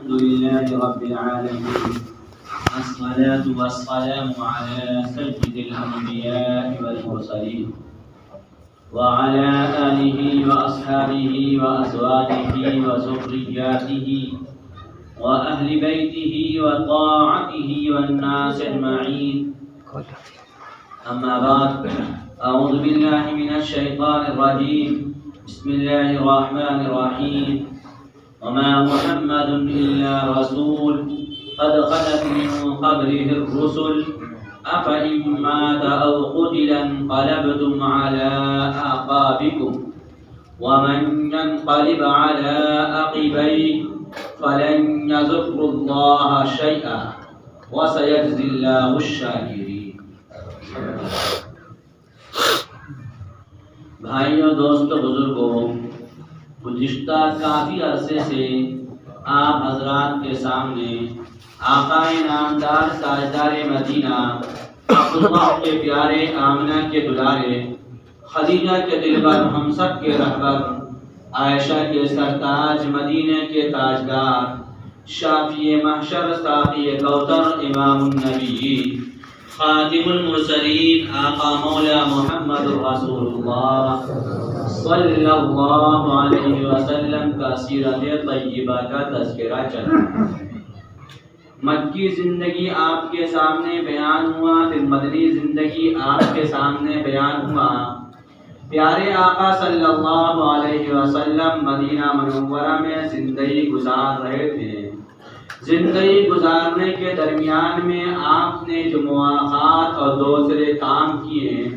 الحمد لله رب العالمين الصلاة والسلام على سيد الأنبياء والمرسلين وعلى آله وأصحابه وأزواجه وذرياته وأهل بيته وطاعته والناس أجمعين. أما بعد، أعوذ بالله من الشيطان الرجيم. بسم الله الرحمن الرحيم. وما محمد إلا رسول قد خلت من قبله الرسل أفإن مات أو قتل انقلبتم على أعقابكم ومن ينقلب على عقبيه فلن يضر الله شيئا وسيجزي الله الشاكرين. بھائیوں، دوستوں، بزرگوں، گزشتہ کافی عرصے سے آپ حضرات کے سامنے آقا نامدار تاجدار مدینہ عبداللہ کے پیارے، آمنہ کے دلارے، خدیجہ کے دلبر، ہم سب کے رہبر، عائشہ کے سرتاج، مدینہ کے تاجدار، شافی محشر، ساقی کوثر، امام النبیین، خاتم المرسلین، آقا مولا محمد رسول اللہ صلی اللہ علیہ وسلم کا سیرت طیبہ کا تذکرہ چلا. مکی زندگی آپ کے سامنے بیان ہوا، پھر مدنی زندگی آپ کے سامنے بیان ہوا. پیارے آقا صلی اللہ علیہ وسلم مدینہ منورہ میں زندگی گزار رہے تھے. زندگی گزارنے کے درمیان میں آپ نے جو مواقعات اور دوسرے کام کیے،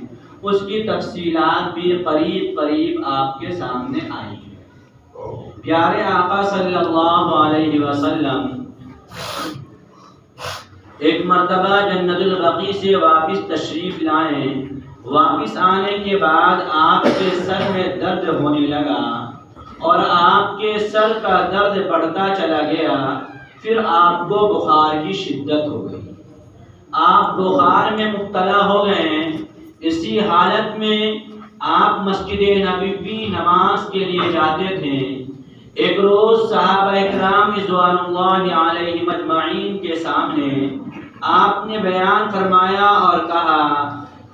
اس کی تفصیلات بھی قریب قریب آپ کے سامنے آئی ہیں. پیارے آقا صلی اللہ علیہ وسلم ایک مرتبہ جنت البقیع سے واپس تشریف لائے. واپس آنے کے بعد آپ کے سر میں درد ہونے لگا اور آپ کے سر کا درد بڑھتا چلا گیا. پھر آپ کو بخار کی شدت ہو گئی. آپ بخار میں مبتلا ہو گئے. اسی حالت میں آپ مسجد نبوی نماز کے لیے جاتے تھے. ایک روز صحابہ اکرام رضوان اللہ علیہم اجمعین کے سامنے آپ نے بیان فرمایا اور کہا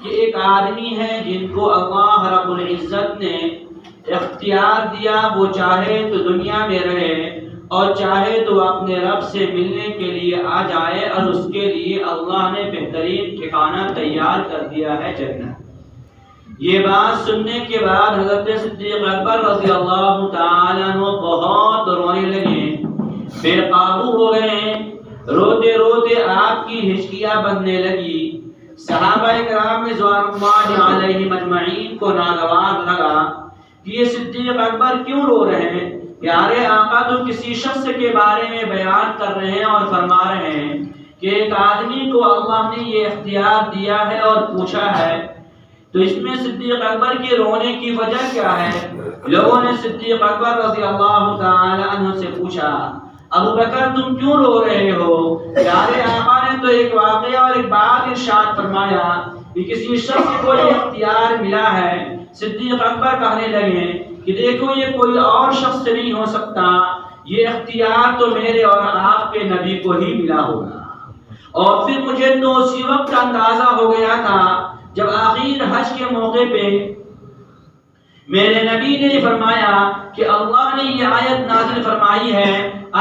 کہ ایک آدمی ہے جن کو اللہ رب العزت نے اختیار دیا، وہ چاہے تو دنیا میں رہے اور چاہے تو اپنے رب سے ملنے کے لیے آ جائے، اور اس کے لیے اللہ نے بہترین ٹھکانہ تیار کر دیا ہے، جنت. یہ بات سننے کے بعد حضرت صدیق اکبر رضی اللہ تعالیٰ عنہ بہت رونے لگے، بے قابو ہو گئے. روتے روتے آپ کی ہچکیاں بننے لگی. صحابہ کرام رضوان اللہ علیہم اجمعین کو ناگوار لگا کہ یہ صدیق اکبر کیوں رو رہے ہیں. پیارے آقا تو کسی شخص کے بارے میں بیان کر رہے ہیں اور فرما رہے ہیں کہ ایک آدمی کو اللہ نے یہ اختیار دیا ہے اور پوچھا ہے، تو اس میں صدیق اکبر کے رونے کی وجہ کیا ہے؟ لوگوں نے صدیق اکبر رضی اللہ تعالی عنہ سے پوچھا، ابو بکر تم کیوں رو رہے ہو؟ پیارے آقا نے تو ایک واقعہ اور ایک بات ارشاد فرمایا کہ کسی شخص کو یہ اختیار ملا ہے. صدیق اکبر کہنے لگے کہ دیکھو یہ کوئی اور شخص سے نہیں ہو سکتا، یہ اختیار تو میرے اور آپ کے نبی کو ہی ملا ہوگا. اور پھر مجھے تو اسی وقت اندازہ ہو گیا تھا جب آخر حج کے موقع پہ میرے نبی نے فرمایا کہ اللہ نے یہ آیت نازل فرمائی ہے،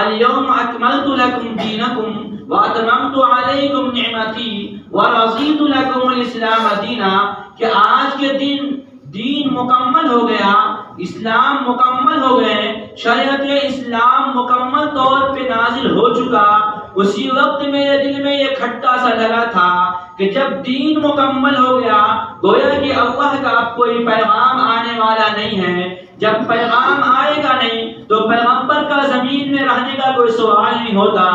اليوم اکملت لکم دینکم واتممت علیکم نعمتی ورضیت لکم الاسلام دینا، کہ آج کے دین مکمل ہو گیا، اسلام مکمل ہو گئے، شریعت اسلام مکمل طور پہ نازل ہو چکا. اسی وقت میرے دل میں یہ کھٹکا سا لگا تھا کہ جب دین مکمل ہو گیا، گویا کہ اللہ کا اب کوئی پیغام آنے والا نہیں ہے. جب پیغام آئے گا نہیں تو پیغمبر کا زمین میں رہنے کا کوئی سوال نہیں ہوتا.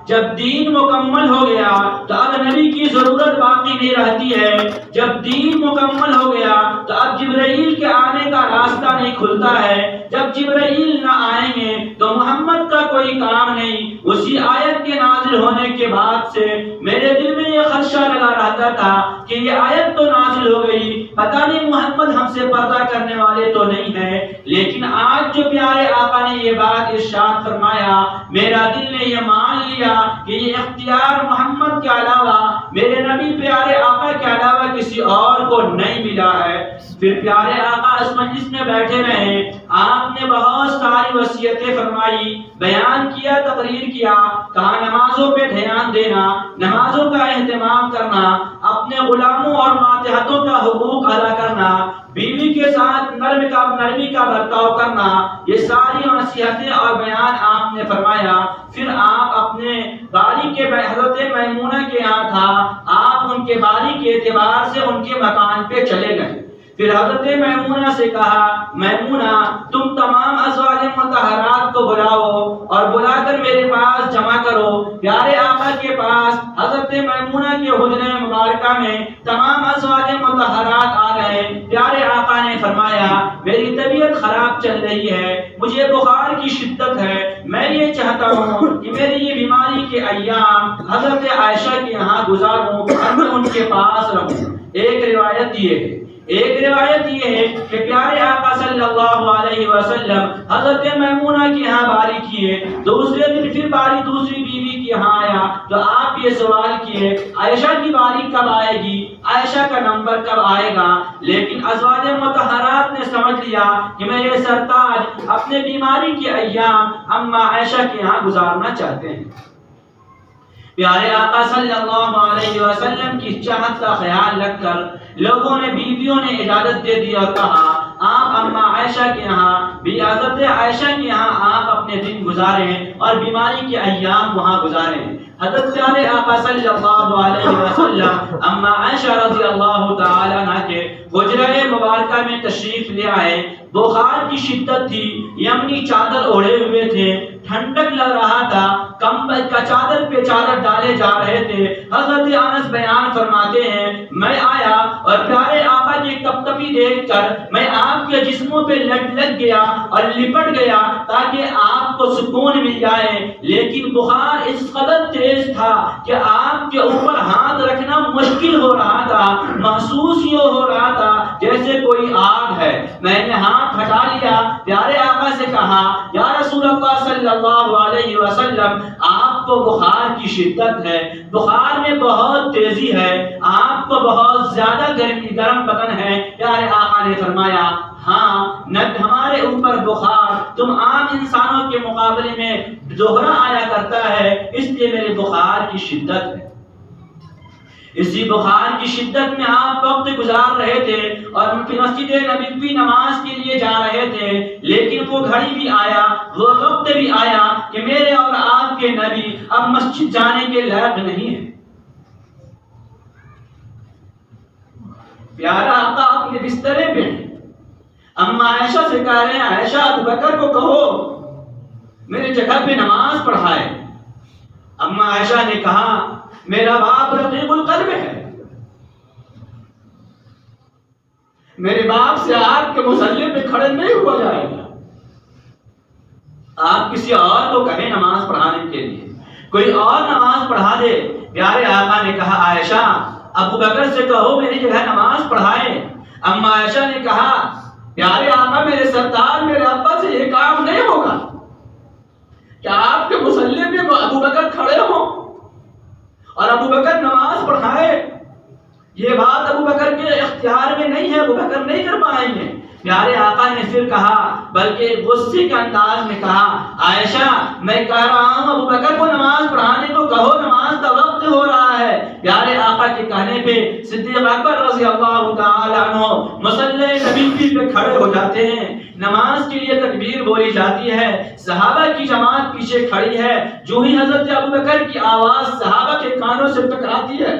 جب دین مکمل ہو گیا تو اب نبی کی ضرورت باقی نہیں رہتی ہے. جب دین مکمل ہو گیا تو اب جبرائیل کے آنے کا راستہ نہیں کھلتا ہے. جب جبرائیل نہ آئیں گے تو محمد کا کوئی کام نہیں. اسی آیت کے نازل ہونے کے بعد سے میرے دل میں یہ خدشہ لگا رہتا تھا کہ یہ آیت تو نازل ہو گئی، پتہ نہیں محمد ہم سے پردہ کرنے والے تو نہیں ہے. لیکن آج جو پیارے آقا نے یہ بات ارشاد فرمایا، میرا دل نے یہ مان لیا کہ یہ اختیار محمد کے علاوہ، میرے نبی پیارے آقا کے علاوہ کسی اور کو نہیں ملا ہے۔ پھر پیارے آقا اس مجلس میں بیٹھے رہے، آپ نے بہت ساری وصیتیں فرمائی، بیان کیا، تقریر کیا، کہا نمازوں پہ دھیان دینا، نمازوں کا اہتمام کرنا، اپنے غلاموں اور ماتحتوں کا حقوق ادا کرنا، بیوی کے ساتھ نرمی کا برتاؤ کرنا، یہ ساری نصیحتیں اور بیان آپ نے فرمایا۔ پھر آپ اپنے باری کے حضرت میمونہ کے یہاں تھا، آپ ان کے باری کے اعتبار سے ان کے مکان پہ چلے گئے۔ پھر حضرت میمونہ سے کہا، میمونہ تم تمام ازواج مطہرات کو بلاؤ اور بلا کر میرے پاس جمع کرو۔ پیارے آقا کے پاس حضرت میمونہ کے حجرہ مبارکہ میں تمام ازواج مطہرات آ گئے۔ پیارے آقا نے فرمایا، میری طبیعت خراب چل رہی ہے، مجھے بخار کی شدت ہے، میں یہ چاہتا ہوں کہ میری یہ بیماری کے ایام حضرت عائشہ کے یہاں گزاروں اور میں ان کے پاس رہوں۔ ایک روایت یہ ہے کہ پیارے آقا صلی اللہ علیہ وسلم حضرت میمونہ کے یہاں باری کیے، دوسرے دن پھر باری دوسری بیوی کے یہاں آیا تو آپ یہ سوال کیے، عائشہ کی باری کب آئے گی، عائشہ کا نمبر کب آئے گا؟ لیکن ازواج مطہرات نے سمجھ لیا کہ میرے سرتاج اپنے بیماری کے ایام اما عائشہ کے یہاں گزارنا چاہتے ہیں۔ پیارے آقا صلی اللہ علیہ وسلم کی چاہت کا خیال رکھ کر لوگوں نے، بیویوں نے اجازت دے دی اور کہا آپ اما عائشہ کے یہاں، حضرت عائشہ کے یہاں آپ اپنے دن گزاریں اور بیماری کے ایام وہاں گزاریں۔ حضرت پیارے آقا صلی اللہ علیہ وسلم اما عائشہ رضی اللہ تعالی عنہ کے حجرہ مبارکہ میں تشریف لے آئے۔ بخار کی شدت تھی، یمنی چادر اوڑھے ہوئے تھے، ٹھنڈک لگ رہا تھا، کمبل کا چادر پہ چادر ڈالے جا رہے تھے۔ حضرت انس بیان فرماتے ہیں، میں آیا اور پیارے آقا کی کپکپی دیکھ کر میں آپ کے جسموں پہ لگ گیا اور لپٹ گیا تاکہ آپ کو سکون مل جائے، لیکن بخار اس قدر تیز تھا کہ آپ کے اوپر ہاتھ رکھنا مشکل ہو رہا تھا، محسوس یہ ہو رہا تھا جیسے کوئی آگ ہے۔ میں نے ہاتھ ہٹا لیا، پیارے آقا سے کہا، یا رسول اللہ صلی اللہ علیہ وسلم آپ کو بخار کی شدت ہے، بخار میں بہت تیزی ہے، آپ کو بہت زیادہ گرم بدن ہے۔ پیارے آقا نے فرمایا، ہاں ہمارے اوپر بخار تم عام انسانوں کے مقابلے میں دوہرا آیا کرتا ہے، اس لیے میرے بخار کی شدت ہے۔ اسی بخار کی شدت میں آپ وقت گزار رہے تھے اور مسجد نبوی نماز کے لیے جا رہے تھے، لیکن وہ گھڑی بھی آیا، وہ وقت بھی آیا کہ میرے اور آپ کے نبی اب مسجد جانے کے لائق نہیں ہے۔ پیارا آقا اپنے بسترے پہ اما عائشہ سے کہہ رہے ہیں، عائشہ ابو بکر کو کہو میرے جگہ پہ نماز پڑھائے۔ اما عائشہ نے کہا، میرا باپ رقیق القلب ہے، میرے باپ سے آپ کے مصلی پہ کھڑے نہیں ہوا جائے گا، آپ کسی اور کو کہیں نماز پڑھانے کے لیے، کوئی اور نماز پڑھا دے۔ پیارے آقا نے کہا، عائشہ ابو بکر سے کہو میری جگہ نماز پڑھائے۔ اما عائشہ نے کہا، پیارے آقا میرے سردار میرے ابا سے یہ کام نہیں ہوگا کہ آپ کے مصلی پہ ابو بکر کھڑے ہوں اور ابو بکر نماز پڑھائے۔ یہ بات ابو بکر کے اختیار میں نہیں ہے، ابو بکر نہیں کر پائیں گے۔ پیارے آقا نے پھر کہا، بلکہ غصے کے انداز میں کہا، عائشہ میں کہہ رہا ہوں ابو بکر کو نماز پڑھانے کو کہو، نماز کا وقت ہو رہا ہے۔ پیارے آقا کے کہنے پہ صدیق اکبر رضی اللہ تعالی عنہ مصلی نبوی پہ کھڑے ہو جاتے ہیں، نماز کے لیے تکبیر بولی جاتی ہے، صحابہ کی جماعت پیچھے کھڑی ہے۔ جو ہی حضرت ابو بکر کی آواز صحابہ کے کانوں سے ٹکراتی ہے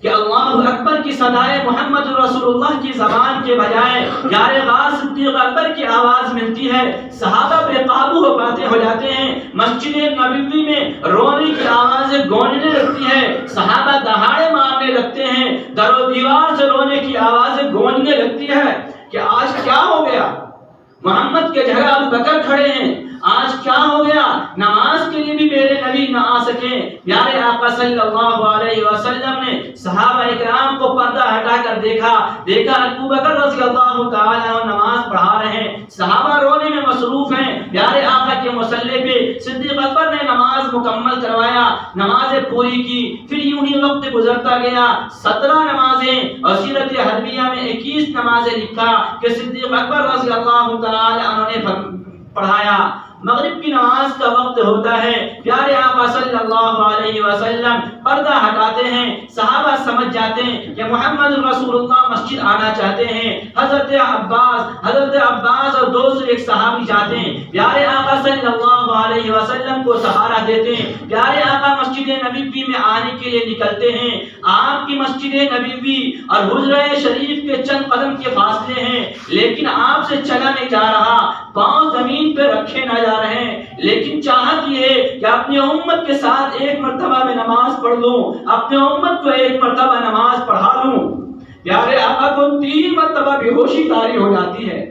کہ اللہ اکبر کی صدائے محمد رسول اللہ کی زبان کے بجائے یار غار صدیق اکبر کی آواز ملتی ہے، صحابہ بے قابو ہو جاتے ہیں، مسجد نبوی میں رونے کی آوازیں گونجنے لگتی ہے، صحابہ دہاڑے مارنے لگتے ہیں، در و دیوار سے رونے کی آوازیں گونجنے لگتی ہے کہ آج کیا ہو گیا، محمد کے جگہ ابو بکر کھڑے ہیں، آج کیا ہو گیا، نماز کے لیے بھی میرے نبی نہ آ سکے۔ پیارے آقا صلی اللہ علیہ وسلم نے صحابہ اکرام کو پردہ ہٹا کر کر دیکھا ابو بکر رضی اللہ تعالی عنہ نماز پڑھا رہے ہیں، صحابہ رونے میں مصروف ہیں، پیارے آقا کے مصلی پہ صدیق اکبر نے نماز مکمل کروایا، نمازیں پوری کی، پھر یوں ہی وقت گزرتا گیا، 17 نمازیں، اور سیرت حربیہ میں 21 نمازیں لکھا کہ صدیق اکبر رضی اللہ تعالی عنہ نے پڑھایا۔ مغرب کی نماز کا وقت ہوتا ہے، پیارے آقا صلی اللہ علیہ وسلم پردہ ہٹاتے ہیں، صحابہ سمجھ جاتے ہیں کہ محمد رسول اللہ مسجد آنا چاہتے ہیں۔ حضرت عباس اور دوسرے ایک صحابی جاتے ہیں، پیارے آقا صلی اللہ علیہ وسلم کو سہارا دیتے ہیں، پیارے آقا مسجد نبوی میں آنے کے لیے نکلتے ہیں۔ آپ کی مسجد نبوی اور حجرہ شریف کے چند قدم کے فاصلے ہیں، لیکن آپ سے چلا نہیں جا رہا، پاؤں زمین پہ رکھے نہ جا رہے ہیں، لیکن چاہت یہ ہے کہ اپنی امت کے ساتھ ایک مرتبہ میں نماز پڑھ لوں، اپنے امت کو ایک مرتبہ نماز پڑھا لوں۔ پیارے آقا کو 3 مرتبہ بے ہوشی طاری ہو جاتی ہے،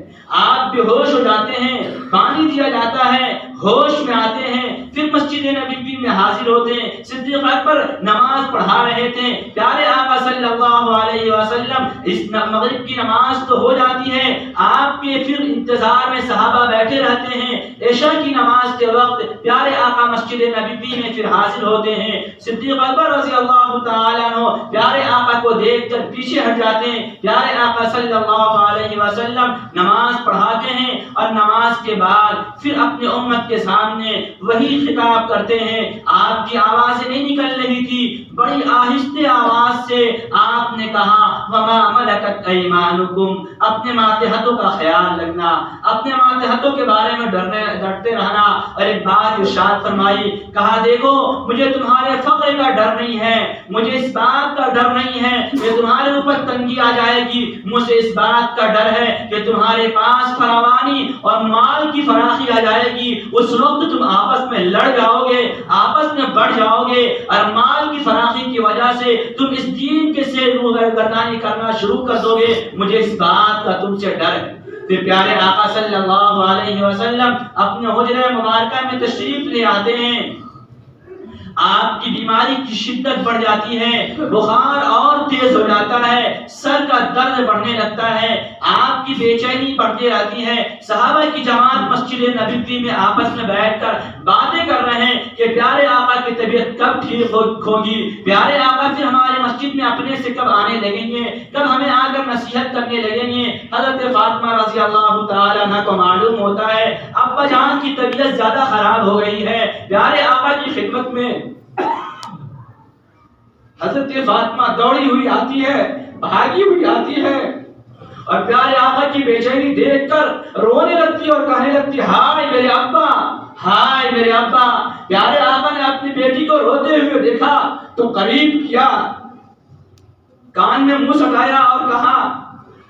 آپ بے ہوش ہو جاتے ہیں، پانی دیا جاتا ہے، ہوش میں آتے ہیں، پھر مسجد نبوی میں حاضر ہوتے ہیں۔ صدیق اکبر نماز پڑھا رہے تھے، پیارے آقا صلی اللہ علیہ وسلم اس مغرب کی نماز تو ہو جاتی ہے، آپ کے پھر انتظار میں صحابہ بیٹھے رہتے ہیں۔ عشاء کی نماز کے وقت پیارے آقا مسجد نبوی میں پھر حاضر ہوتے ہیں۔ صدیق اکبر رضی اللہ تعالی عنہ پیارے آقا کو دیکھ کر پیچھے ہٹ جاتے ہیں، پیارے آقا صلی اللہ علیہ وسلم نماز پڑھاتے ہیں، اور نماز کے بعد پھر اپنے امت کے سامنے وہی خطاب کرتے ہیں۔ آپ کی آوازیں نہیں نکل رہی تھی، بڑی آہستہ آواز سے آپ نے کہا وما ملکت ایمانکم، اپنے ماتحتوں کا خیال رکھنا، اپنے ماتحتوں کے بارے میں ڈرتے رہنا۔ اور ایک بات ارشاد فرمائی، کہا دیکھو مجھے تمہارے فقر کا ڈر نہیں ہے، مجھے اس بات کا ڈر نہیں ہے کہ تمہارے اوپر تنگی آ جائے گی، مجھے اس بات کا ڈر ہے کہ تمہارے پاس فراوانی اور مال کی فراخی آ جائے گی، اس وقت تم آپس میں لڑ جاؤ گے، آپس میں بڑھ جاؤ گے، اور مال کی فراخی کی وجہ سے تم اس دین کے سے روگردانی کرنا شروع کر دو گے، مجھے اس بات کا تم سے ڈر ہے۔ پھر پیارے آقا صلی اللہ علیہ وسلم اپنے حجرہ مبارکہ میں تشریف لے آتے ہیں، آپ کی بیماری کی شدت بڑھ جاتی ہے، بخار اور تیز ہو جاتا ہے، سر کا درد بڑھنے لگتا ہے، آپ کی بے چینی بڑھتی رہتی ہے۔ صحابہ کی جماعت مسجد نبوی میں آپس میں بیٹھ کر باتیں کر رہے ہیں کہ پیارے آقا کی طبیعت کب ٹھیک ہوگی، پیارے آقا پھر ہمارے مسجد میں اپنے سے کب آنے لگیں گے، کب ہمیں آ کر نصیحت کرنے لگیں گے۔ حضرت فاطمہ رضی اللہ تعالی عنہ کو معلوم ہوتا ہے ابا جان کی طبیعت زیادہ خراب ہو گئی ہے، پیارے آقا کی خدمت میں حضرت فاطمہ دوڑی ہوئی آتی ہے، بھاگی ہوئی آتی ہے، اور پیارے آقا کی بے چینی دیکھ کر رونے لگتی اور کہنے لگتی ہائے میرے ابا، ہائے میرے ابا۔ پیارے آقا نے اپنی بیٹی کو روتے ہوئے دیکھا تو قریب کیا، کان میں منہ سٹایا اور کہا،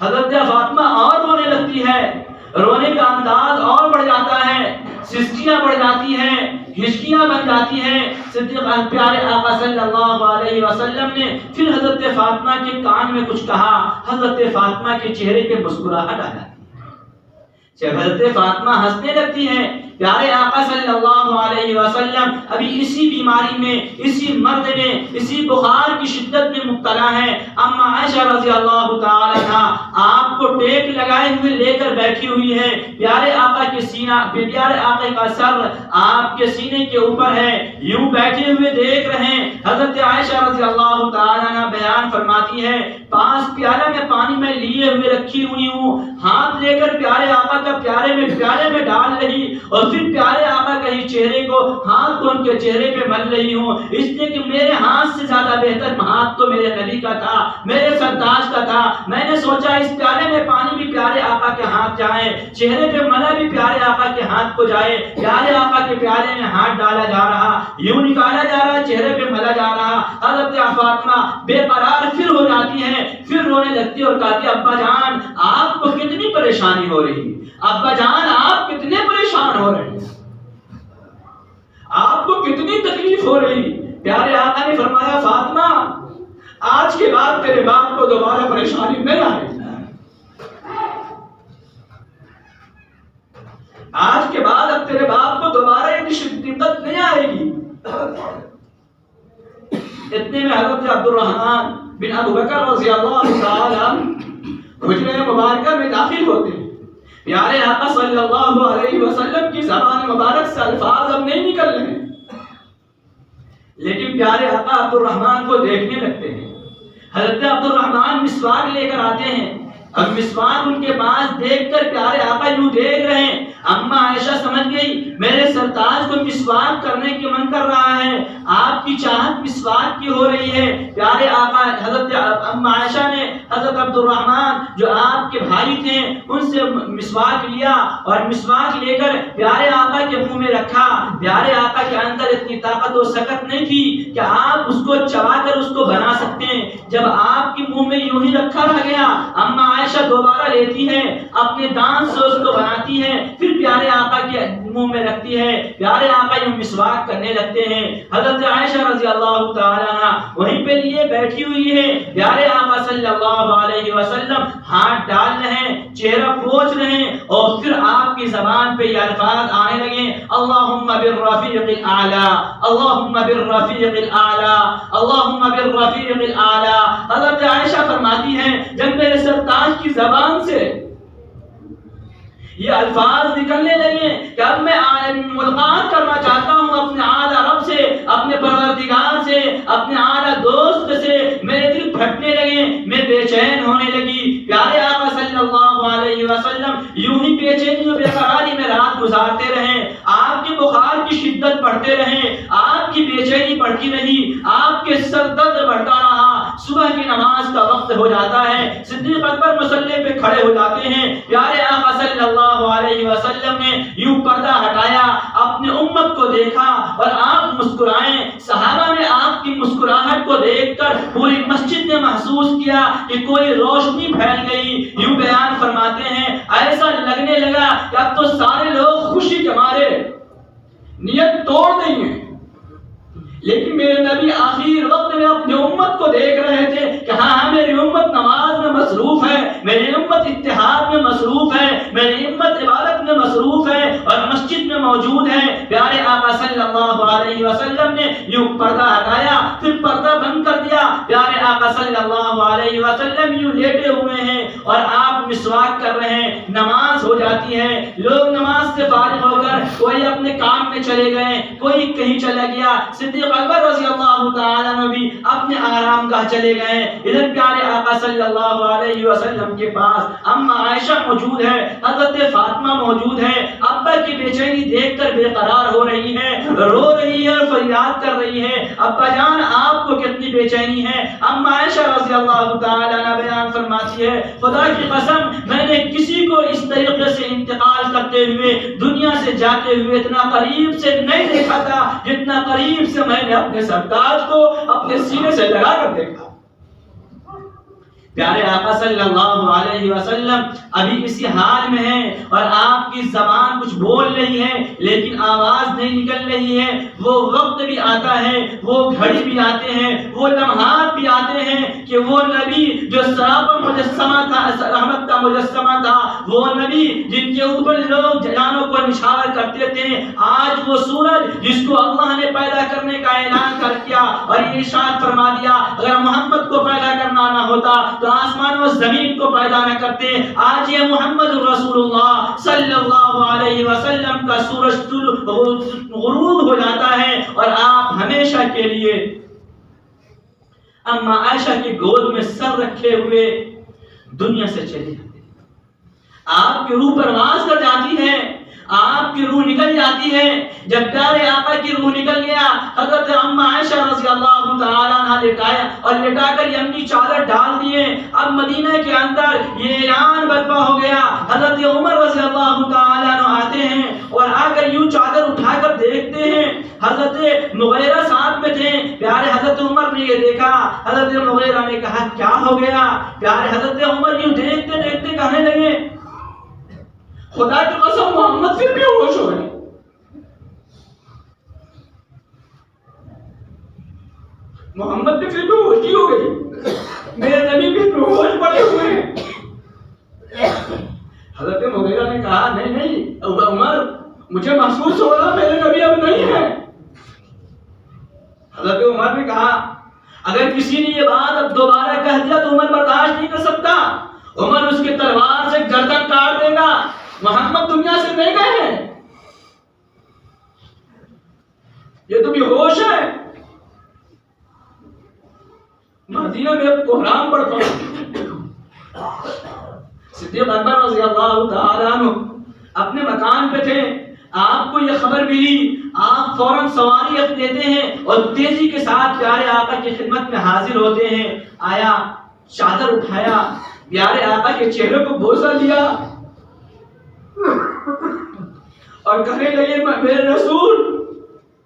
حضرت فاطمہ اور رونے لگتی ہے، رونے کا انداز اور بڑھ جاتا ہے، سسکیاں بڑھ جاتی ہیں، ہچکیاں بن جاتی ہیں۔ صدیق پیارے آقا صلی اللہ علیہ وسلم نے پھر حضرت فاطمہ کے کان میں کچھ کہا، حضرت فاطمہ کے چہرے پہ مسکراہٹ آ جاتی ہے، حضرت فاطمہ ہنسنے لگتی ہیں۔ پیارے آقا صلی اللہ علیہ وسلم ابھی اسی بیماری میں، اسی مرض میں، اسی بخار کی شدت میں مبتلا ہیں۔ اما عائشہ رضی اللہ تعالی عنہا آپ کو ٹیک لگائے ہوئے لے کر بیٹھی ہوئی ہے، پیارے آقا کے سینہ، پیارے آقا کا سر آپ کے سینے کے اوپر ہے، یوں بیٹھے ہوئے دیکھ رہے ہیں۔ حضرت عائشہ رضی اللہ تعالی عنہا بیان فرماتی ہے، پاس پیالہ میں پانی میں لیے ہوئے رکھی ہوئی ہوں، ہاتھ لے کر پیارے آقا کا پیالے میں ڈال رہی، اور پھر پیارے آقا کا ہی چہرے کو، ہاتھ کو ان کے چہرے پہ مل رہی ہوں، اس لیے کہ میرے ہاتھ سے زیادہ بہتر ہاتھ تو میرے نبی کا تھا، میرے سرداج کا تھا۔ میں نے سوچا اس پیالے میں پانی بھی پیارے آقا کے ہاتھ جائے، چہرے پہ ملا بھی پیارے آقا کے ہاتھ کو جائے۔ پیارے آقا کے پیالے میں ہاتھ ڈالا جا رہا، یوں نکالا جا رہا، چہرے پہ ملا جا رہا۔ حضرت فاطمہ بے قرار پھر ہو جاتی ہے، پھر رونے لگتی اور کہتی ابا جان آپ کو کتنی پریشانی ہو رہی، ابا جان آپ کتنے پریشان ہو رہے ہیں، آپ کو کتنی تکلیف ہو رہی۔ پیارے آقا نے فرمایا فاطمہ آج کے بعد تیرے باپ کو دوبارہ پریشانی نہیں آئے گی، آج کے بعد اب تیرے باپ کو دوبارہ ایک شدت نہیں آئے گی۔ اتنے میں حضرت عبد الرحمن بن ابو بکر رضی اللہ تعالی حجرہ مبارکہ میں داخل ہوتے ہیں. پیارے آقا صلی اللہ علیہ وسلم کی زبان مبارک سے الفاظ اب نہیں نکل رہے ہیں، لیکن پیارے آقا عبد الرحمن کو دیکھنے لگتے ہیں. حضرت عبد الرحمن مسواک لے کر آتے ہیں. اب مسواک ان کے پاس دیکھ کر پیارے آقا یوں دیکھ رہے ہیں. اما عائشہ سمجھ گئی میرے سرتاج کو مسواک کرنے کی من کر رہا ہے، آپ کی چاہت مسواک کی ہو رہی ہے. پیارے آقا حضرت اما عائشہ نے حضرت عبد الرحمن جو آپ کے بھائی تھے ان سے مسواک لیا اور مسواک لے کر پیارے آقا کے منہ میں رکھا. پیارے آقا کے اندر اتنی طاقت و سکت نہیں تھی کہ آپ اس کو چبا کر اس کو بنا سکتے ہیں. جب آپ کے منہ میں یوں ہی رکھا رہ گیا، اما عائشہ دوبارہ لیتی ہے، اپنے دانت سے اس کو بناتی ہے، پھر پیارے آقا کے منہ میں رکھتی ہے. پیارے آقا یوں مسواک کرنے لگتے ہیں. حضرت عائشہ رضی اللہ تعالی عنہ وہیں پہ لیے بیٹھی ہوئی ہے. پیارے آقا صلی اللہ علیہ وسلم ہاتھ ڈال رہے ہیں، چہرہ پوچھ رہے ہیں، اور پھر آپ کی زبان پہ یہ الفاظ آنے لگے، اللہم بالرفیق الاعلی، اللہم بالرفیق الاعلی، اللہم بالرفیق الاعلی. حضرت عائشہ فرماتی ہیں جب میرے سرتاج کی زبان سے یہ الفاظ نکلنے لگے کہ اب میں ملاقات کرنا چاہتا ہوں اپنے اعلیٰ رب سے، اپنے پروردگار سے، اپنے اعلیٰ دوست سے، میرے دل پھٹنے لگے، میں بے چین ہونے لگی. پیارے آقا صلی اللہ علیہ وسلم یوں ہی بے چینی و بے قراری میں رات گزارتے رہے. آپ کے بخار کی شدت بڑھتے رہے، آپ کی بے چینی بڑھتی رہی، آپ کے سر درد بڑھتا رہا. صبح کی نماز کا وقت ہو جاتا ہے، صدیق اکبر مصلی پہ کھڑے ہو جاتے ہیں. پیارے آقا صلی اللہ علیہ وسلم نے یوں پردہ ہٹایا، اپنے امت کو دیکھا اور آپ مسکرائے. صحابہ نے آپ کی مسکراہٹ کو دیکھ کر پوری مسجد نے محسوس کیا کہ کوئی روشنی پھیل گئی. یوں بیان فرماتے ہیں ایسا لگنے لگا کہ اب تو سارے لوگ خوشی کے مارے نیت توڑ دیں گے. لیکن میرے نبی آخر وقت میں اپنی امت کو دیکھ رہے تھے کہ ہاں میری امت نماز میں مصروف ہے، میری امت اتحاد میں مصروف ہے، میری امت عبادت میں مصروف ہے اور مسجد میں موجود ہے. پیارے آقا صلی اللہ علیہ وسلم نے یوں پردہ ہٹایا، پھر پردہ بند کر دیا. پیارے آقا صلی اللہ علیہ وسلم یوں لیٹے ہوئے ہیں اور آپ مسواک کر رہے ہیں. نماز ہو جاتی ہے، لوگ نماز سے فارغ ہو کر کوئی اپنے کام میں چلے گئے، کوئی کہیں چلا گیا. صدیق اکبر رضی اللہ تعالیٰ عنہ بھی اپنے آرام گاہ چلے گئے. ادھر پیارے آقا صلی اللہ علیہ وسلم کے پاس اما عائشہ موجود ہے، حضرت فاطمہ موجود ہے. ابا کی بے چینی دیکھ کر بے قرار ہو رہی ہے، رو رہی ہے اور فریاد کر رہی ہے ابا جان آپ کو کتنی بے چینی ہے. اما عائشہ رضی اللہ تعالیٰ عنہ بیان فرماتی ہے خدا کی قسم میں نے کسی کو اس طریقے سے انتقال کرتے ہوئے، دنیا سے جاتے ہوئے اتنا قریب سے نہیں دیکھا تھا جتنا قریب سے میں نے اپنے سرتاج کو اپنے سینے سے لگا کر دیکھا. پیارے آقا صلی اللہ علیہ وسلم ابھی اسی حال میں ہیں اور آپ کی زبان کچھ بول رہی ہے لیکن آواز نہیں نکل رہی ہے. وہ وقت بھی آتا ہے، وہ گھڑی بھی آتے ہیں، وہ لمحات بھی آتے ہیں کہ وہ نبی جو سراپا مجسمہ تھا، رحمت کا مجسمہ تھا، وہ نبی جن کے اوپر لوگ جانوں کو نشان کرتے تھے، آج وہ سورج جس کو اللہ نے پیدا کرنے کا اعلان کر دیا اور یہ ارشاد فرما دیا اگر محمد کو پیدا کرنا نہ ہوتا تو آسمان و زمین کو پیدا نہ کرتے. آج یہ محمد رسول اللہ صلی اللہ علیہ وسلم کا سورج غروب ہو جاتا ہے اور آپ ہمیشہ کے لیے اما عائشہ کی گود میں سر رکھے ہوئے دنیا سے چلے جاتے. آپ کی روح پرواز کر جاتی ہے، آپ کی روح نکل جاتی ہے. جب پیارے آقا کی روح نکل گیا، حضرت اما عائشہ رضی اللہ تعالیٰ عنہ لٹایا اور لٹا کر یمنی چادر ڈال دیے. اب مدینہ کے اندر یہ اعلان برپا ہو گیا. حضرت عمر رضی اللہ تعالیٰ عنہ آتے ہیں اور آ کر یوں چادر اٹھا کر دیکھتے ہیں، حضرت مغیرہ ساتھ میں تھے. پیارے حضرت عمر نے یہ دیکھا، حضرت مغیرہ نے کہا کیا ہو گیا؟ پیارے حضرت عمر یوں دیکھتے دیکھتے کہنے لگے خدا کی قسم محمد پھر بھی ہوش ہو گئے. محمد پہ پھر بھی ہوشی ہو گئی، میرے نبی پہ بھی ہوش پڑے ہوئے ہیں. حضرت مغیرہ نے کہا نہیں عمر مجھے محسوس ہو رہا میرے نبی اب نہیں ہے. حضرت عمر نے کہا اگر کسی نے یہ بات اب دوبارہ کہہ دیا تو عمر برداشت نہیں کر سکتا، عمر اس کے تلوار سے گردن کاٹ دے گا۔ محمد دنیا سے نہیں گئے ہیں، یہ تو بے ہوش ہے۔ مدینہ میں اب کوہرام پڑتا ہوں۔ صدیق اکبر رضی اللہ تعالیٰ عنہ اپنے مکان پہ تھے، آپ کو یہ خبر ملی، آپ فوراً سواری لیتے ہیں اور تیزی کے ساتھ پیارے آقا کی خدمت میں حاضر ہوتے ہیں۔ آیا، چادر اٹھایا، پیارے آقا کے چہرے کو بوسہ دیا اور کہنے لگے میرے رسول،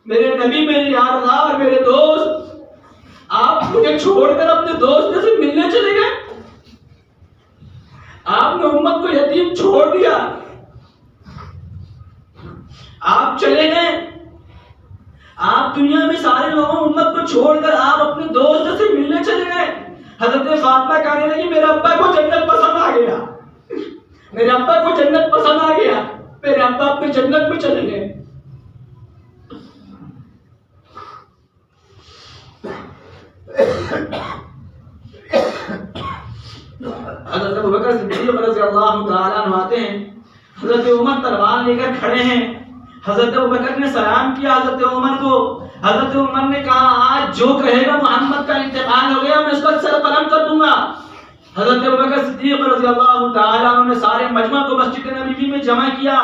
میرے نبی، میرے یارغار، میرے دوست، آپ مجھے چھوڑ کر اپنے دوست سے ملنے چلے گئے؟ آپ نے امت کو یتیم چھوڑ دیا، آپ چلے گئے، آپ دنیا میں سارے لوگوں امت کو چھوڑ کر آپ اپنے دوست سے ملنے چلے گئے۔ حضرت فاطمہ کہنے لگی میرے ابا کو جنت پسند آ گیا، میرے ابا کو جنت پسند آ گیا، میرے ابا اپنے جنت میں چلے گئے۔ حضرت ابوبکر صدیق رضی اللہ تعالیٰ عنہ آتے ہیں، حضرت عمر تلوار لے کر کھڑے ہیں۔ حضرت ابوبکر نے سلام کیا حضرت عمر کو، حضرت عمر نے کہا آج جو کہے گا محمد کا انتقال ہو گیا میں اس کا سر قلم کر دوں گا۔ حضرت ابوبکر صدیق رضی اللہ تعالیٰ عنہ نے سارے مجمع کو مسجد نبوی میں جمع کیا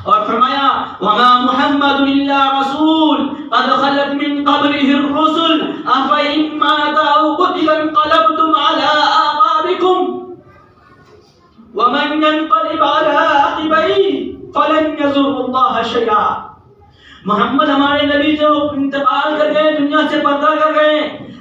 اور فرمایا وما محمد الا رسول قد خلت من قبله الرسل افإن مات او قتل انقلبتم على اعقابكم ومن ينقلب على عقبيه فلن يضر الله شيئا۔ محمد ہمارے نبی جو انتقال کر گئے، دنیا سے پردہ کر گئے،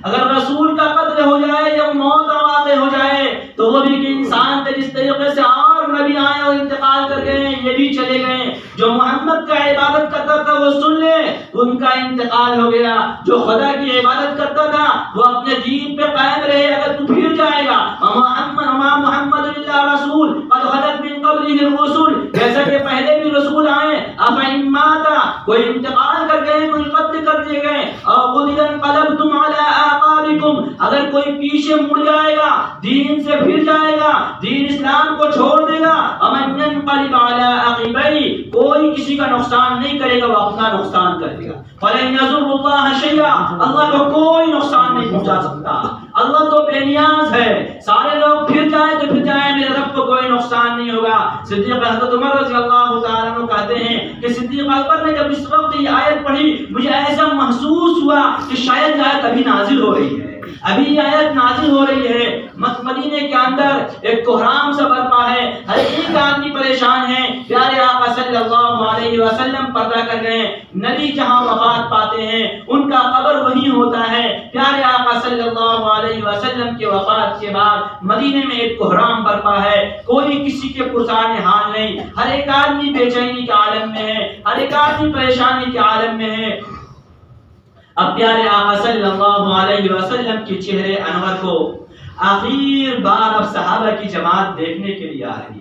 اگر رسول کا قتل ہو جائے یا موت واقع ہو جائے تو وہ بھی کہ انسان تھے، جس طریقے سے اور نبی آئے اور انتقال کر گئے یہ بھی چلے گئے۔ جو محمد کا عبادت کرتا تھا وہ سن لے، ان کا انتقال ہو گیا۔ جو خدا کی عبادت کرتا تھا وہ اپنے دین پہ قائم رہے، اگر تو پھر جائے گا محمد الا رسول قد خلت من قبله الرسل، جیسا کہ پہلے بھی رسول آئے، افإن مات، کوئی انتقال کر گئے، کوئی قتل کر دیے گئے، اور قتل انقلبتم علی اعقابکم، اگر کوئی پیچھے مڑ جائے گا، دین سے پھر جائے گا، دین اسلام کو چھوڑ دے گا، ومن ينقلب علی عقبیہ، کوئی کسی کا نقصان نہیں کرے گا، وہ اپنا نقصان کر دے گا۔ فلن یضر اللہ شیئا، اللہ کو کوئی نقصان نہیں پہنچا سکتا، اللہ تو بے نیاز ہے، سارے لوگ پھر جائیں تو پھر جائیں، میرے رب کو کوئی نقصان نہیں ہوگا۔ صدیق حضرت عمر رضی اللہ تعالیٰ عنہ کہتے ہیں کہ صدیق اکبر نے جب اس وقت یہ آیت پڑھی مجھے ایسا محسوس ہوا کہ شاید یہ آیت ابھی نازل ہو رہی ہے، ابھی یہ آیت نازل ہو رہی ہے۔ مدینے کے اندر ایک کوہرام سا برپا ہے، ہر ایک آدمی پریشان ہے۔ پیارے آقا صلی اللہ علیہ وسلم پردہ کر گئے، نبی جہاں وفات پاتے ہیں ان کا قبر وہیں ہوتا ہے۔ پیارے آقا صلی اللہ علیہ وسلم کے وفات کے بعد مدینے میں ایک کوہرام برپا ہے، کوئی کسی کے پرسان حال نہیں، ہر ایک آدمی بے چینی کے عالم میں ہے، ہر ایک آدمی پریشانی کے عالم میں ہے۔ اب پیارے آقا صلی اللہ علیہ وسلم کے چہرے انور کو آخر بار اب صحابہ کی جماعت دیکھنے کے لیے آ رہی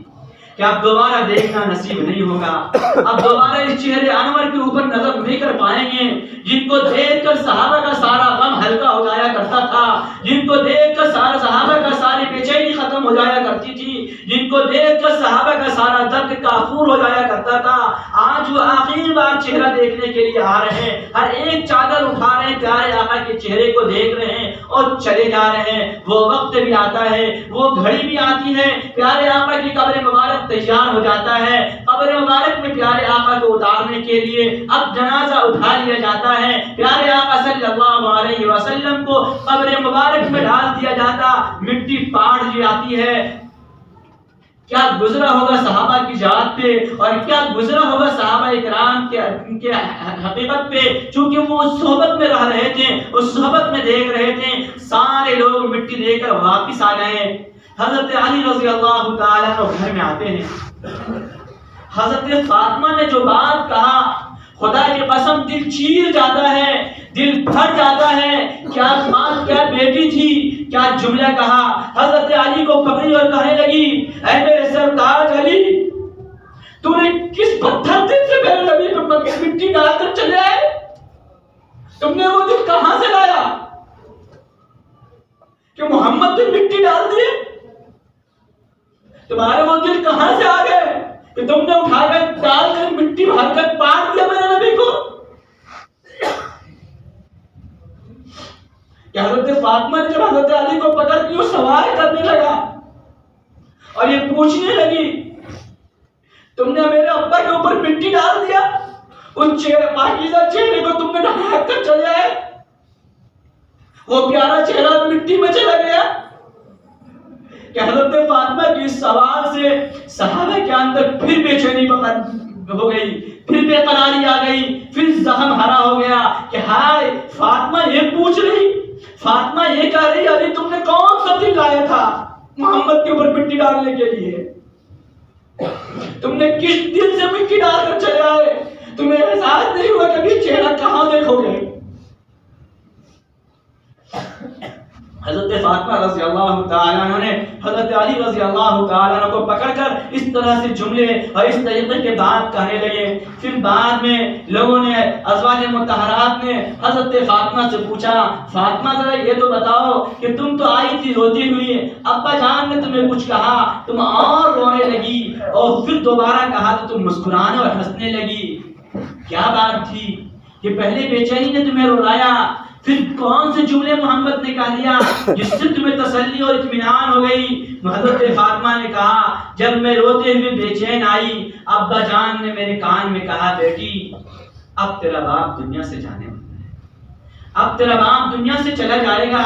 کہ اب دوبارہ دیکھنا نصیب نہیں ہوگا، اب دوبارہ اس چہرے انور کے اوپر نظر نہیں کر پائیں گے، جن کو دیکھ کر صحابہ کا سارا غم ہلکا ہو جایا کرتا تھا، جن کو دیکھ کر سارا صحابہ کا ساری بے چینی ختم ہو جایا کرتی تھی، جن کو دیکھ کر صحابہ کا سارا درد کافور ہو جایا کرتا تھا، آج وہ آخری بار چہرہ دیکھنے کے لیے آ رہے ہیں، ہر ایک چادر اٹھا رہے ہیں، پیارے آقا کے چہرے کو دیکھ رہے ہیں اور چلے جا رہے ہیں۔ وہ وقت بھی آتا ہے، وہ گھڑی بھی آتی ہے، پیارے آقا کی قبر مبارک تیار ہو جاتا ہے، قبر مبارک میں پیارے آقا کو اتارنے کے لیے اب جنازہ اٹھا لیا جاتا ہے، پیارے آقا صلی اللہ علیہ وسلم کو قبر مبارک میں ڈال دیا جاتا، مٹی پاڑ دی جاتی ہے۔ کیا گزرا ہوگا صحابہ کی ذات پہ اور کیا گزرا ہوگا صحابہ اکرام کے حقیقت پہ، چونکہ وہ اس صحبت میں رہ رہے تھے، اس صحبت میں دیکھ رہے تھے، سارے لوگ مٹی دے کر واپس آ گئے۔ حضرت علی رضی اللہ تعالیٰ عنہ گھر میں آتے ہیں، حضرت فاطمہ نے جو بات کہا خدا کی قسم دل چیر جاتا ہے، دل پھٹ جاتا ہے، کیا ماں کیا بیٹی تھی، کیا جملہ کہا۔ حضرت علی کو پکڑی اور کہنے لگی اے میرے سرتاج علی، تو نے کس پتھر سے میرے نبی پر مٹی ڈال کر چلے آئے؟ تم نے وہ دل کہاں سے لایا؟ کہ محمد نے مٹی ڈال دی؟ تمہارے وہ دل کہاں سے آ گئے کہ تم نے اٹھا کر ڈال کر مٹی بھر کر پاٹ دیا میرے نبی کو؟ کہ حضرت فاطمہ نے جب حضرت علی کو پکڑ کے وہ سوال کرنے لگا اور یہ پوچھنے لگی تم نے میرے ابا کے اوپر مٹی ڈال دیا، اس پاکیزہ چہرے کو تم نے ڈھانپ کر چلے آئے، وہ پیارا چہرہ مٹی میں چلا گیا؟ کہ حضرت فاطمہ کے اس سوال سے صحابہ کے اندر پھر بے چینی ہو گئی، پھر بے قراری آ گئی، پھر زخم ہرا ہو گیا کہ ہائے فاطمہ یہ پوچھ رہی، فاطمہ یہ کہہ رہی علی تم نے کون سا دل لایا تھا محمد کے اوپر مٹی ڈالنے کے لیے؟ تم نے کس دل سے مٹی ڈال کر چلے آئے؟ تمہیں احساس نہیں ہوا کبھی چہرہ کہاں دیکھو گے؟ حضرت فاطمہ رضی اللہ تعالیٰ عنہ نے حضرت علی رضی اللہ تعالیٰ عنہ کو پکڑ کر اس طرح سے جملے اور اس طریقے کے بات کہنے لگے۔ پھر بعد میں لوگوں نے ازواج مطہرات نے حضرت فاطمہ سے پوچھا فاطمہ ذرا یہ تو بتاؤ کہ تم تو آئی تھی روتی ہوئی، ابا جان نے تمہیں کچھ کہا تم اور رونے لگی اور پھر دوبارہ کہا تو تم مسکرانے اور ہنسنے لگی، کیا بات تھی کہ پہلے بے چینی نے تمہیں رلایا، پھر کون سے جملے محمد نے کہہ دیا جس سے تمہیں تسلی اور اطمینان ہو گئی؟ حضرت فاطمہ نے کہا جب میں روتے ہوئے بے چین آئی ابا جان نے میرے کان میں کہا بیٹی اب تیرا باپ دنیا سے جانے والا ہے، اب تیرا باپ دنیا سے چلا جائے گا،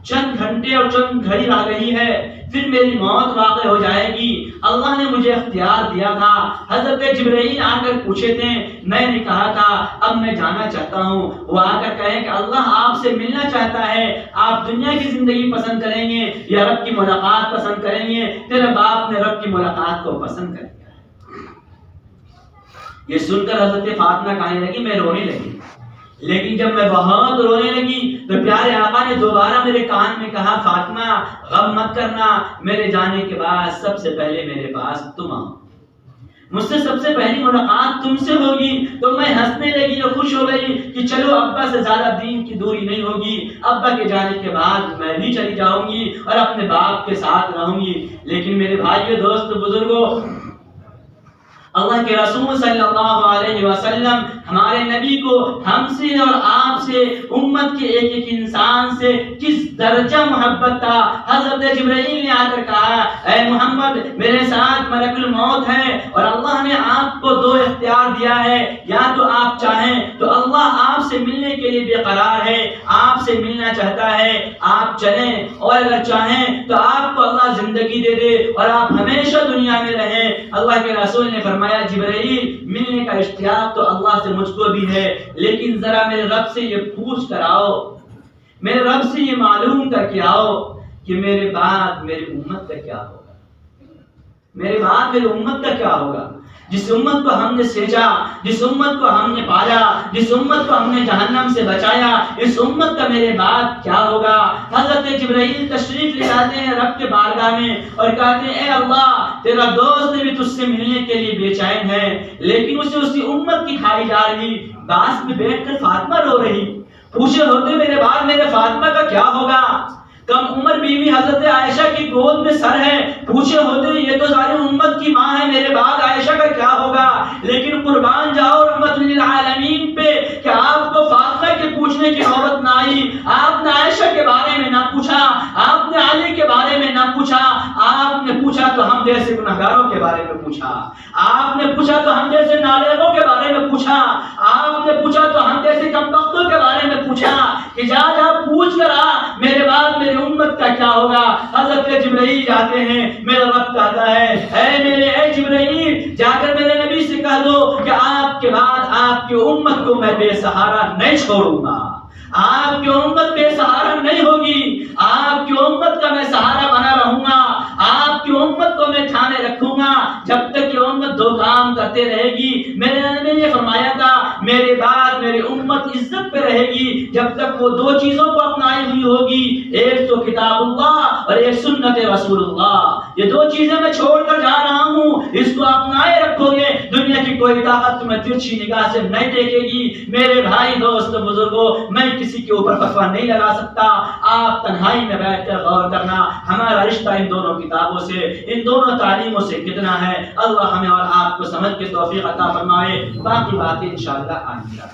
چند گھنٹے اور چند گھڑی رہ گئی ہے پھر میری موت واقع ہو جائے گی، اللہ نے مجھے اختیار دیا تھا، حضرت جبرائیل آ کر پوچھے تھے، میں نے کہا تھا اب میں جانا چاہتا ہوں، وہ آ کر کہیں کہ اللہ آپ سے ملنا چاہتا ہے، آپ دنیا کی زندگی پسند کریں گے یا رب کی ملاقات پسند کریں گے؟ تیرے باپ نے رب کی ملاقات کو پسند کر دیا۔ یہ سن کر حضرت فاطمہ کہنے لگی میں رونے لگی، لیکن جب میں بہت رونے لگی تو پیارے آقا نے دوبارہ میرے کان میں کہا فاطمہ غم مت کرنا، میرے جانے کے بعد سب سے پہلے میرے پاس تم آؤ، مجھ سے سب سے پہلی ملاقات تم سے ہوگی۔ تو میں ہنسنے لگی اور خوش ہو گئی کہ چلو ابا سے زیادہ دین کی دوری نہیں ہوگی، ابا کے جانے کے بعد میں بھی چلی جاؤں گی اور اپنے باپ کے ساتھ رہوں گی۔ لیکن میرے بھائیو دوست بزرگوں، اللہ کے رسول صلی اللہ علیہ وسلم ہمارے نبی کو ہم سے اور آپ سے امت کے ایک ایک انسان سے کس درجہ محبت تھا۔ حضرت جبرائیل نے آ کر کہا اے محمد میرے ساتھ ملک الموت ہے اور اللہ نے آپ کو دو اختیار دیا ہے، یا تو آپ چاہیں تو اللہ آپ سے ملنے کے لیے بے قرار ہے، آپ سے ملنا چاہتا ہے، آپ چلیں، اور اگر چاہیں تو آپ کو اللہ زندگی دے دے اور آپ ہمیشہ دنیا میں رہیں۔ اللہ کے رسول نے فرمایا جبرائیل ملنے کا اشتیاق تو اللہ سے مجھ کو بھی ہے، لیکن ذرا میرے رب سے یہ پوچھ کر آؤ، میرے رب سے یہ معلوم کر کے آؤ کہ میرے بعد میری امت کا کیا ہوگا، میرے بعد میری امت کا کیا ہوگا؟ جس امت کو ہم نے سینچا، جس امت کو ہم نے پالا، جس امت کو ہم نے جہنم سے بچایا، اس امت کا میرے بعد کیا ہوگا؟ حضرت جبرائیل تشریف لے آتے ہیں رب کے بارگاہ میں اور کہتے ہیں اے اللہ تیرا دوست بھی تجھ سے ملنے کے لیے بے چین ہے، لیکن اسے اسی امت کی کھائی جا رہی۔ باس میں بیٹھ کر فاطمہ رو رہی، پوچھے ہوتے میرے بعد میرے فاطمہ کا کیا ہوگا؟ کم عمر بیوی حضرت عائشہ کی گود میں سر ہے، پوچھے ہوتے یہ تو ساری امت کی ماں ہے، میرے بعد عائشہ کا کیا ہوگا؟ لیکن قربان جاؤ رحمت للعالمین پہ کہ آپ کو فاطمہ کے پوچھنے کی نوبت نہ آئی، آپ نے عائشہ کے بارے میں نہ پوچھا، آپ نے علی کے بارے میں نہ پوچھا، آپ نے پوچھا تو ہم جیسے گنہگاروں کے بارے میں پوچھا، آپ نے پوچھا تو ہم جیسے نابالغوں کے بارے میں پوچھا، آپ نے پوچھا تو ہم جیسے کمبختوں کے بارے میں پوچھا کہ جا پوچھ کر آ میرے بعد میری امت کا کیا ہوگا؟ حضرت جبرائیل جاتے ہیں، میرا رب کہتا ہے اے جبرائیل جا کر میرے نبی سے کہہ دو کہ آپ کے بعد آپ کی امت کو میں بے سہارا نہیں چھوڑوں گا، آپ کی امت بے سہارا نہیں ہوگی، آپ کی امت کا میں سہارا بنا رہوں گا، آپ کی امت کو میں تھامے رکھوں گا جب تک یہ امت دو کام کرتے رہے گی۔ میرے نبی نے فرمایا تھا میرے بعد میری امت عزت پہ رہے گی جب تک وہ دو چیزوں کو اپنائی ہوئی ہوگی، ایک تو کتاب اللہ اور ایک سنت رسول اللہ۔ یہ دو چیزیں میں چھوڑ کر جا رہا ہوں، اس کو اپنائے رکھو گے، دنیا کی کوئی طاقت تمہیں ترچھی نگاہ سے نہیں دیکھے گی۔ میرے بھائی دوست بزرگوں، میں کسی کے اوپر فتویٰ نہیں لگا سکتا، آپ تنہائی میں بیٹھ کر غور کرنا ہمارا رشتہ ان دونوں کتابوں سے، ان دونوں تعلیموں سے کتنا ہے۔ اللہ ہمیں اور آپ کو سمجھ کے توفیق عطا فرمائے، باقی باتیں انشاءاللہ آئندہ۔